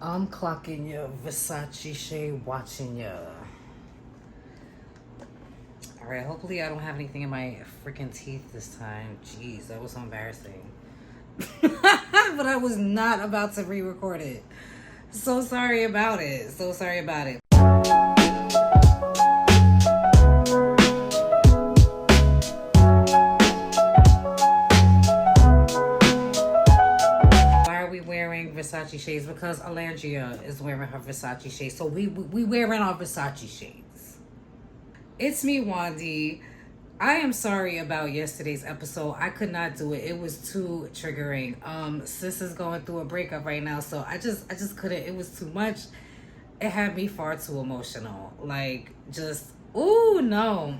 I'm clocking ya, Versace shade, watching ya. Alright, hopefully I don't have anything in my freaking teeth this time. Jeez, that was so embarrassing. But I was not about to re-record it. So sorry about it. So sorry about it. Why are we wearing Versace shades? Because Alandria is wearing her Versace shades. So we wearing our Versace shades. It's me, Wandy. I am sorry about yesterday's episode. I could not do it. It was too triggering. Sis is going through a breakup right now, so I just couldn't. It was too much. It had me far too emotional. Like, just, ooh, no.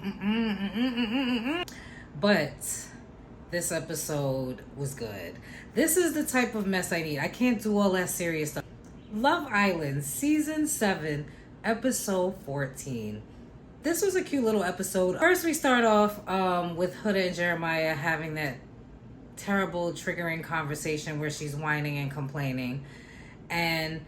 But this episode was good. This is the type of mess I need. I can't do all that serious stuff. Love Island, Season 7, Episode 14. This was a cute little episode. First, we start off with Huda and Jeremiah having that terrible, triggering conversation where she's whining and complaining. And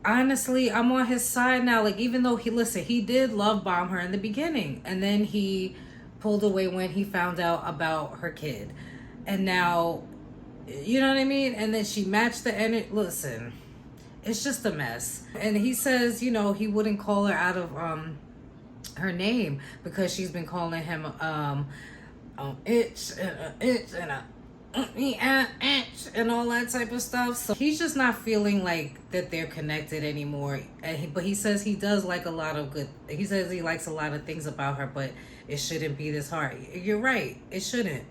honestly, I'm on his side now. Like, even though he did love bomb her in the beginning. And then he pulled away when he found out about her kid. And now, you know what I mean? And then she matched the energy. Listen, it's just a mess. And he says, you know, he wouldn't call her out of her name because she's been calling him itch and itch and all that type of stuff. So he's just not feeling like that they're connected anymore. But he says he does like a lot of good. He says he likes a lot of things about her, but it shouldn't be this hard. You're right. It shouldn't.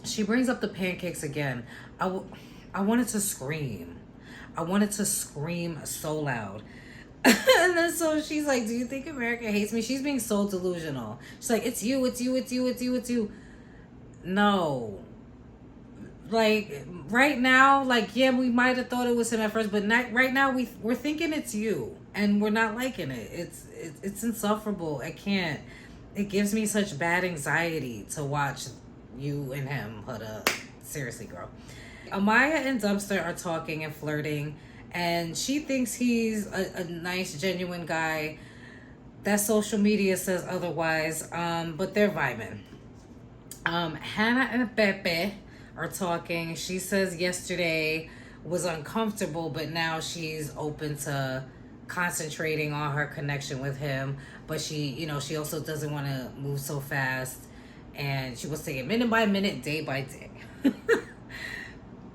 She brings up the pancakes again. I wanted to scream. I wanted to scream so loud. And then so she's like, do you think America hates me? She's being so delusional. She's like, it's you. No. Like, right now, like, yeah, we might have thought it was him at first, but right now we're thinking it's you. And we're not liking it. It's insufferable. I can't. It gives me such bad anxiety to watch you and him. But seriously, girl. Amaya and Dumpster are talking and flirting. And she thinks he's a nice, genuine guy. That social media says otherwise. But they're vibing. Hannah and Pepe are talking. She says yesterday was uncomfortable, but now she's open to concentrating on her connection with him. But she also doesn't want to move so fast. And she wants to take it minute by minute, day by day.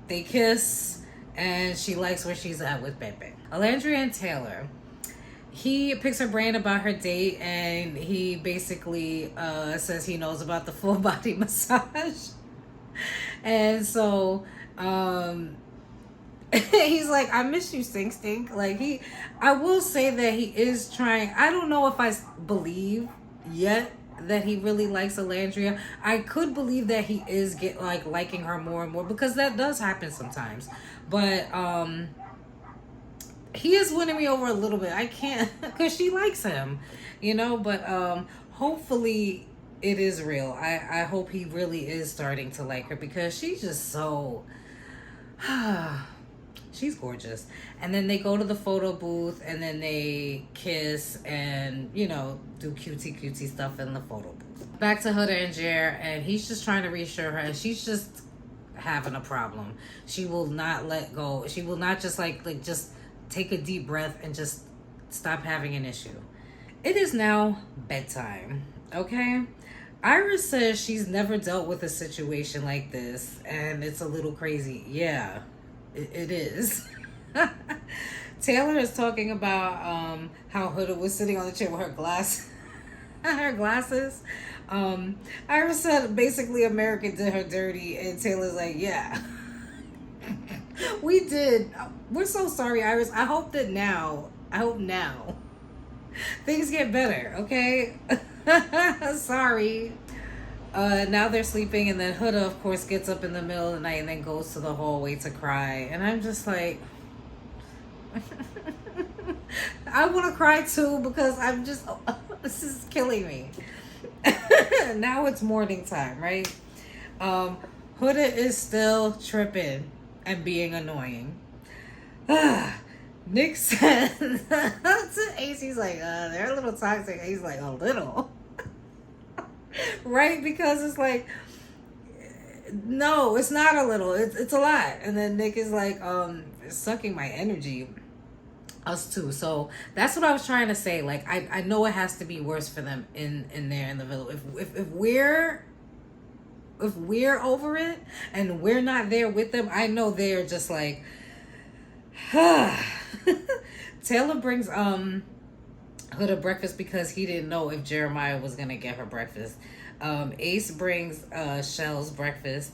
They kiss. And she likes where she's at with Pepe. Alandria and Taylor. He picks her brain about her date, and he basically says he knows about the full body massage. And so he's like, I miss you, Stink. Like, I will say that he is trying. I don't know if I believe yet that he really likes Alandria. I could believe that he is liking her more and more, because that does happen sometimes. But he is winning me over a little bit. I can't, because she likes him, but hopefully it is real. I hope he really is starting to like her, because she's just so she's gorgeous. And then they go to the photo booth, and then they kiss and, do cutesy stuff in the photo booth. Back to Huda and Jer, and he's just trying to reassure her, and she's just having a problem. She will not let go. She will not just just take a deep breath and just stop having an issue. It is now bedtime, okay? Iris says she's never dealt with a situation like this, and it's a little crazy. Yeah, it is. Taylor is talking about how Huda was sitting on the chair with her glasses. Iris said basically America did her dirty, and Taylor's like, yeah. We did. We're so sorry, Iris. I hope now things get better, okay? Sorry. Now they're sleeping, and then Huda, of course, gets up in the middle of the night and then goes to the hallway to cry. And I'm just like, I want to cry too, because I'm just, this is killing me. Now it's morning time, right? Huda is still tripping and being annoying. Nick said to Ace, he's like, they're a little toxic. He's like, a little. Right? Because it's like, no, it's not a little. It's a lot. And then Nick is like, it's sucking my energy. Us too. So that's what I was trying to say. Like, I know it has to be worse for them in there in the villa. If we're over it and we're not there with them, I know they're just like Taylor brings Huda breakfast because he didn't know if Jeremiah was gonna get her breakfast. Ace brings Shell's breakfast.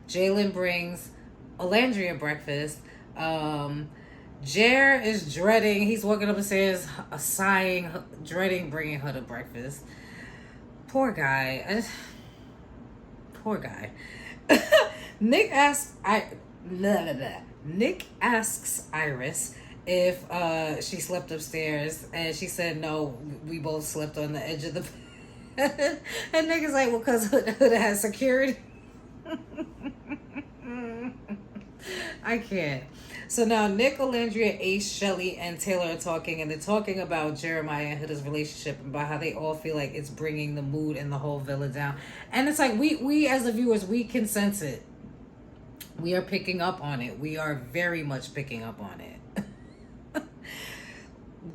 Jalen brings Alandria breakfast. Jer is dreading. He's walking up the stairs, sighing, dreading bringing her to breakfast. Poor guy. Poor guy. Nick asks Nick asks Iris if she slept upstairs, and she said no. We both slept on the edge of the bed. And Nick is like, well, because Huda has security. I can't. So now Nick, Alandria, Ace, Shelly, and Taylor are talking, and they're talking about Jeremiah and Huda's relationship and about how they all feel like it's bringing the mood in the whole villa down. And it's like we as the viewers, we can sense it. We are picking up on it. We are very much picking up on it.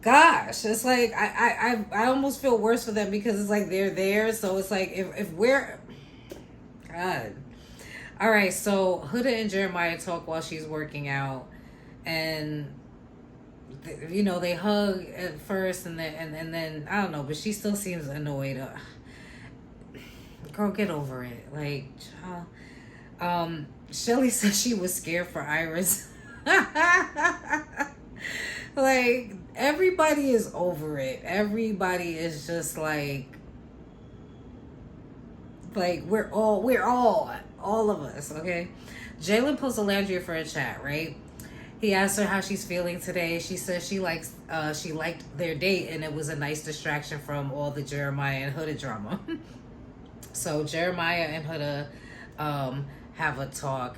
Gosh, it's like I almost feel worse for them because it's like they're there. So it's like if we're God. All right, so Huda and Jeremiah talk while she's working out, and you know they hug at first, and then I don't know, but she still seems annoyed. Girl, get over it. Like, Shelly said she was scared for Iris. Like, everybody is over it. Everybody is just like we're all of us, okay? Jalen posts Alandria for a chat, right? He asked her how she's feeling today. She says she liked their date, and it was a nice distraction from all the Jeremiah and Huda drama. So Jeremiah and Huda have a talk,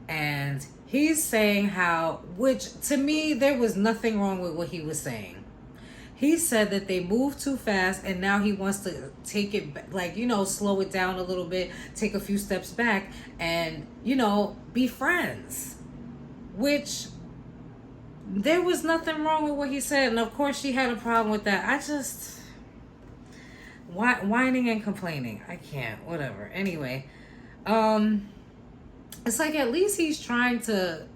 and he's saying how, which to me there was nothing wrong with what he was saying. He said that they moved too fast, and now he wants to take it, like, you know, slow it down a little bit, take a few steps back, and, you know, be friends. Which, there was nothing wrong with what he said, and of course she had a problem with that. I just, whining and complaining. I can't, whatever. Anyway, it's like at least he's trying to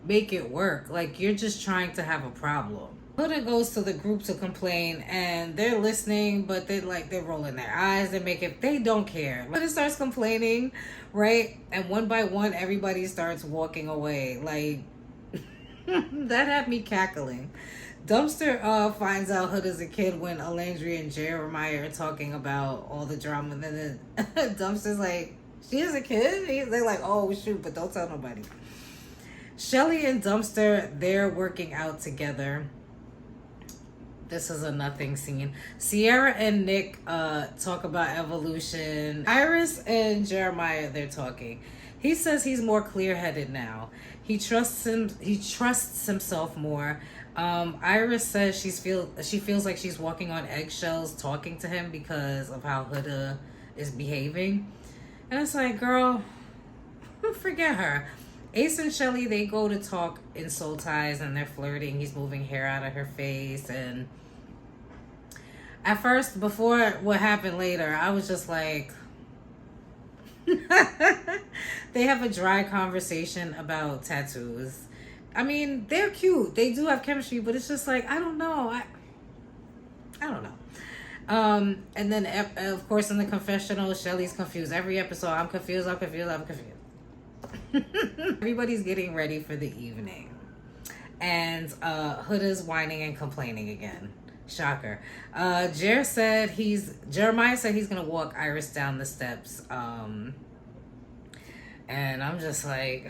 make it work. Like, you're just trying to have a problem. Huda goes to the group to complain, and they're listening, but they're rolling their eyes. They don't care. Huda starts complaining, right? And one by one, everybody starts walking away. Like, that had me cackling. Dumpster finds out Huda's a kid when Alandria and Jeremiah are talking about all the drama. And then Dumpster's like, she is a kid? They're like, oh, shoot, but don't tell nobody. Shelly and Dumpster, they're working out together. This is a nothing scene. Sierra and Nick talk about evolution. Iris and Jeremiah, they're talking. He says he's more clear-headed now. He trusts himself more. Iris says she feels like she's walking on eggshells talking to him because of how Huda is behaving. And it's like, girl, forget her. Ace and Shelly, they go to talk in soul ties, and they're flirting. He's moving hair out of her face. And at first, before what happened later, I was just like, they have a dry conversation about tattoos. I mean, they're cute. They do have chemistry, but it's just like, I don't know. I don't know. And then, of course, in the confessional, Shelly's confused. Every episode, I'm confused. Everybody's getting ready for the evening, and Huda's whining and complaining again. Shocker. Jeremiah said he's gonna walk Iris down the steps, and I'm just like,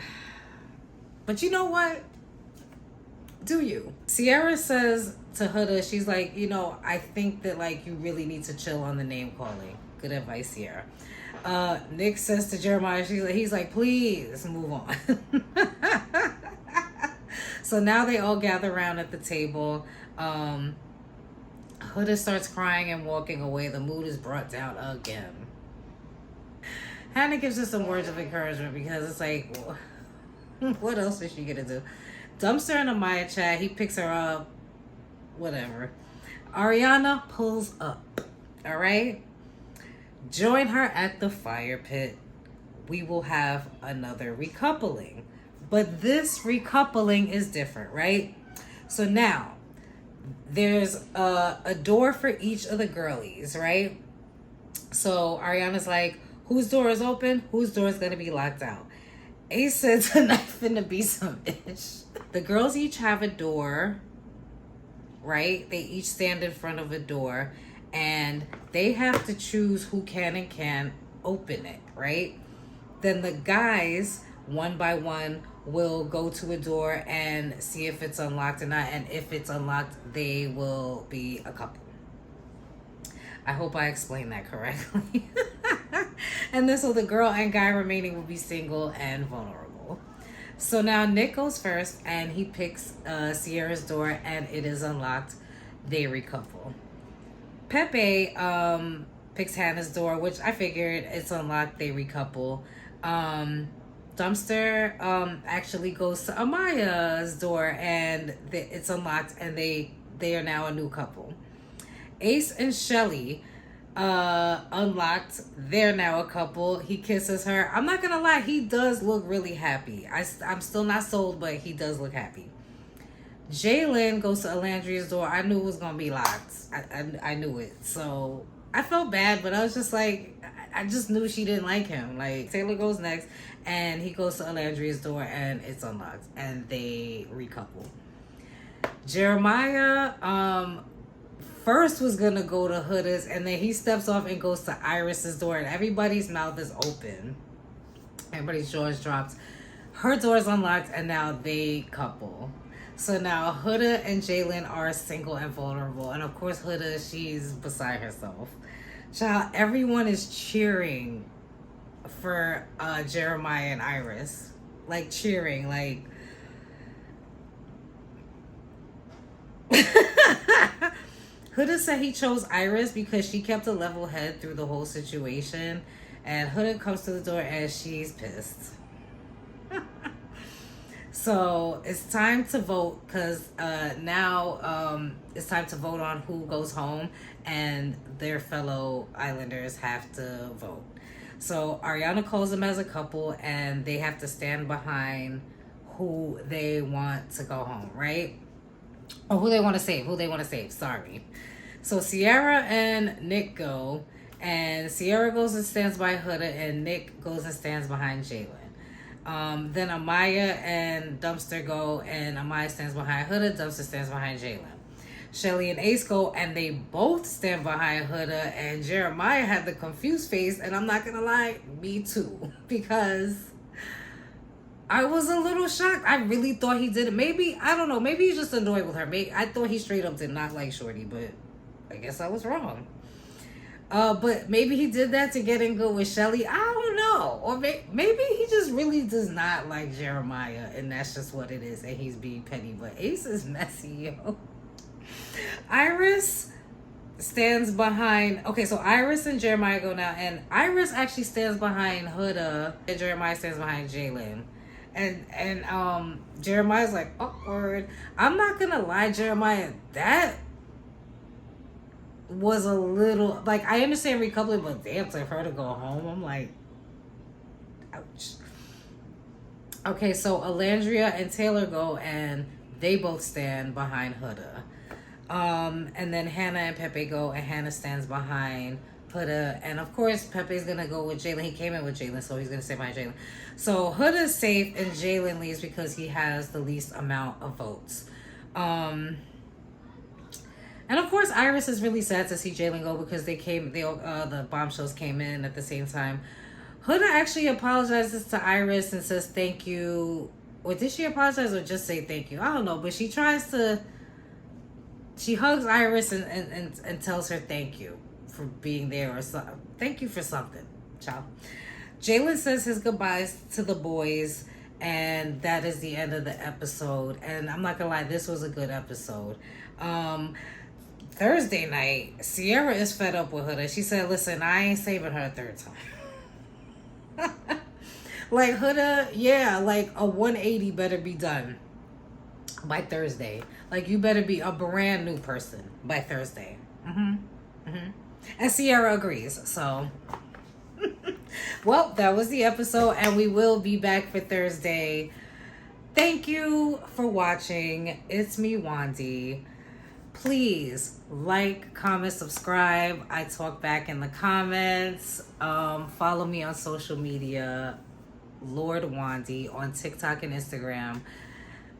but you know what? Do you? Sierra says to Huda, she's like, you know, I think that like you really need to chill on the name calling. Good advice, Sierra. Nick says to Jeremiah, he's like, please move on. So now they all gather around at the table. Huda starts crying and walking away. The mood is brought down again. Hannah gives us some words of encouragement because it's like, what else is she gonna do? Dumpster and Amaya chat. He picks her up. Whatever. Ariana pulls up. All right. Join her at the fire pit. We will have another recoupling. But this recoupling is different, right? So now there's a door for each of the girlies, right? So Ariana's like, whose door is open? Whose door is going to be locked out? Ace said tonight finna be some ish. The girls each have a door, right? They each stand in front of a door and they have to choose who can and can't open it, right? Then the guys, one by one, will go to a door and see if it's unlocked or not. And if it's unlocked, they will be a couple. I hope I explained that correctly. And then so the girl and guy remaining will be single and vulnerable. So now Nick goes first and he picks Sierra's door and it is unlocked. They recouple. Pepe picks Hannah's door, which I figured it's unlocked. They recouple. Dumpster actually goes to Amaya's door and it's unlocked and they are now a new couple. Ace and Shelly unlocked. They're now a couple. He kisses her. I'm not gonna lie, he does look really happy. I'm still not sold, but he does look happy. Jalen goes to Alandria's door. I knew it was gonna be locked. I knew it. So I felt bad, but I was just like, I just knew she didn't like him. Like, Taylor goes next and he goes to Alandria's door and it's unlocked and they recouple. Jeremiah first was gonna go to Huda's and then he steps off and goes to Iris's door and everybody's mouth is open. Everybody's jaws dropped. Her door is unlocked and now they couple. So now Huda and Jalen are single and vulnerable. And of course Huda, she's beside herself. Child, everyone is cheering for Jeremiah and Iris. Like cheering, like Huda said he chose Iris because she kept a level head through the whole situation. And Huda comes to the door and she's pissed. So it's time to vote because now it's time to vote on who goes home and their fellow Islanders have to vote. So Ariana calls them as a couple and they have to stand behind who they want to go home, right? Or who they want to save, sorry. So Sierra and Nick go and Sierra goes and stands by Huda and Nick goes and stands behind Jalen. Then Amaya and Dumpster go and Amaya stands behind Huda, Dumpster stands behind Jalen. Shelly and Ace go and they both stand behind Huda and Jeremiah had the confused face and I'm not gonna lie, me too. Because I was a little shocked. I really thought he did it. Maybe, I don't know, maybe he's just annoyed with her. Maybe I thought he straight up did not like Shorty, but I guess I was wrong. But maybe he did that to get in good with Shelly. I don't know. Or maybe he just really does not like Jeremiah and that's just what it is and he's being petty. But Ace is messy, yo. Iris stands behind... Okay, so Iris and Jeremiah go now. And Iris actually stands behind Huda and Jeremiah stands behind Jalen. And Jeremiah's like, awkward. I'm not gonna lie, Jeremiah, that was a little, like, I understand recoupling, but damn, for her to go home, I'm like, ouch. Okay, so Alandria and Taylor go and they both stand behind Huda. And then Hannah and Pepe go and Hannah stands behind Huda. And of course, Pepe's gonna go with Jalen. He came in with Jalen, so he's gonna stay behind Jalen. So Huda's safe and Jalen leaves because he has the least amount of votes. And of course, Iris is really sad to see Jalen go because the bombshells came in at the same time. Huda actually apologizes to Iris and says thank you. Or did she apologize or just say thank you? I don't know, but she hugs Iris and tells her thank you for being there or something. Thank you for something, child. Jalen says his goodbyes to the boys And that is the end of the episode. And I'm not gonna lie, this was a good episode. Thursday night, Sierra is fed up with Huda. She said, listen, I ain't saving her a third time. Like, Huda, yeah, like a 180 better be done by Thursday. Like, you better be a brand new person by Thursday. And Sierra agrees. So, well, that was the episode, and we will be back for Thursday. Thank you for watching. It's me, Wandy. Please like, comment, subscribe. I talk back in the comments. Follow me on social media, Lord Wandy, on TikTok and Instagram.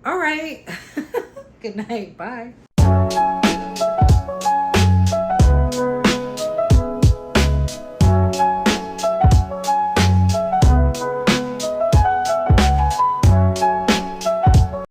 All right. Good night. Bye.